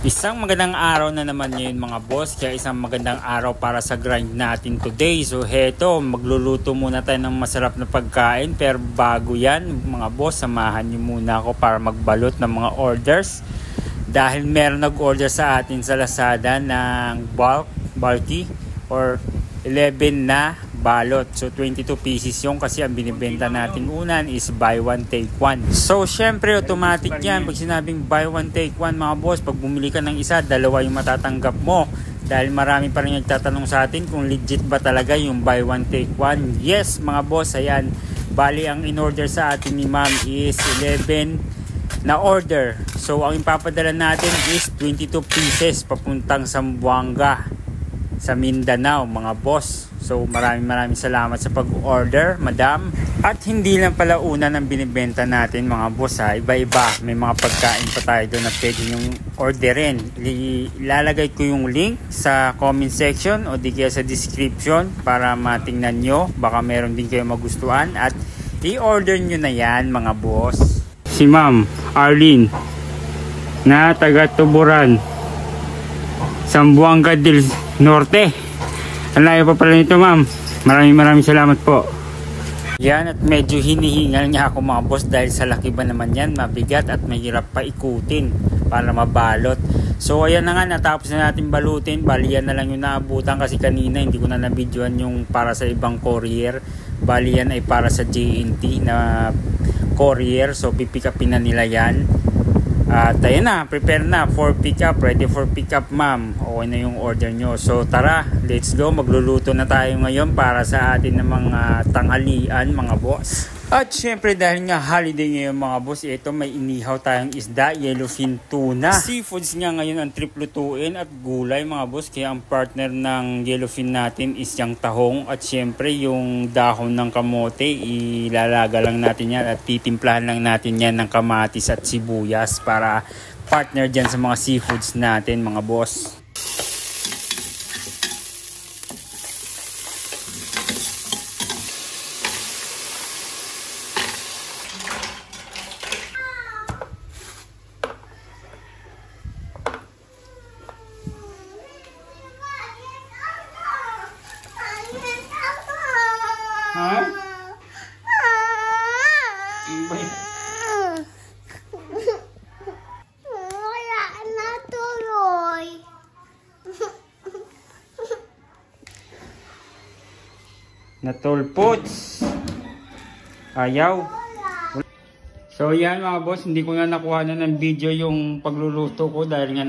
Isang magandang araw na naman ngayon mga boss, kaya isang magandang araw para sa grind natin today. So heto, magluluto muna tayo ng masarap na pagkain, pero bago yan mga boss, samahan nyo muna ako para magbalot ng mga orders. Dahil meron nag-order sa atin sa Lazada ng bulky or 11 na balot. So 22 pieces yung, kasi ang binibenta natin unan is buy one take one. So syempre automatic yan pag sinabing buy one take one mga boss. Pag bumili ka ng isa, dalawa yung matatanggap mo. Dahil marami pa rin nagtatanong sa atin kung legit ba talaga yung buy one take one. Yes mga boss, ayan. Bali ang in-order sa atin ni ma'am is 11 na order. So ang ipapadala natin is 22 pieces papuntang Zamboanga sa Mindanao mga boss. So maraming salamat sa pag-order madam. At hindi lang pala una ng binibenta natin mga boss ha, iba-iba. May mga pagkain pa tayo doon na pwede nyong orderin. Ilalagay ko yung link sa comment section o di kaya sa description para matingnan nyo. Baka meron din kayo magustuhan at i-order nyo na yan mga boss. Si Ma'am Arlene na taga Tuburan, Zamboanga del Norte. Ang layo pa pala nito ma'am. Maraming salamat po. Yan, at medyo hinihingal niya ako mga boss dahil sa laki ba naman yan, mabigat at mahirap pa ikutin para mabalot. So ayan na nga, natapos na natin balutin. Bali yan na lang yung naabutan kasi kanina hindi ko na nabidyoan yung para sa ibang courier. Bali yan ay para sa JNT na courier, so pipick upin na nila yan. At ayun na, prepare na for pick up, ready for pick up ma'am. Okay na yung order nyo. So tara, let's go. Magluluto na tayo ngayon para sa atin ng mga tanghalian mga boss. At syempre dahil nga holiday ngayon mga boss, ito may inihaw tayong isda, yellowfin tuna. Seafoods nga ngayon ang trip lutuin at gulay mga boss, kaya ang partner ng yellowfin natin is yung tahong. At syempre yung dahon ng kamote, ilalaga lang natin yan at titimplahan lang natin yan ng kamatis at sibuyas para partner dyan sa mga seafoods natin mga boss. Ha? Wala na tuloy. Natulpots. Ayaw. So yan mga boss, hindi ko na nakuha na ng video yung pagluluto ko dahil nga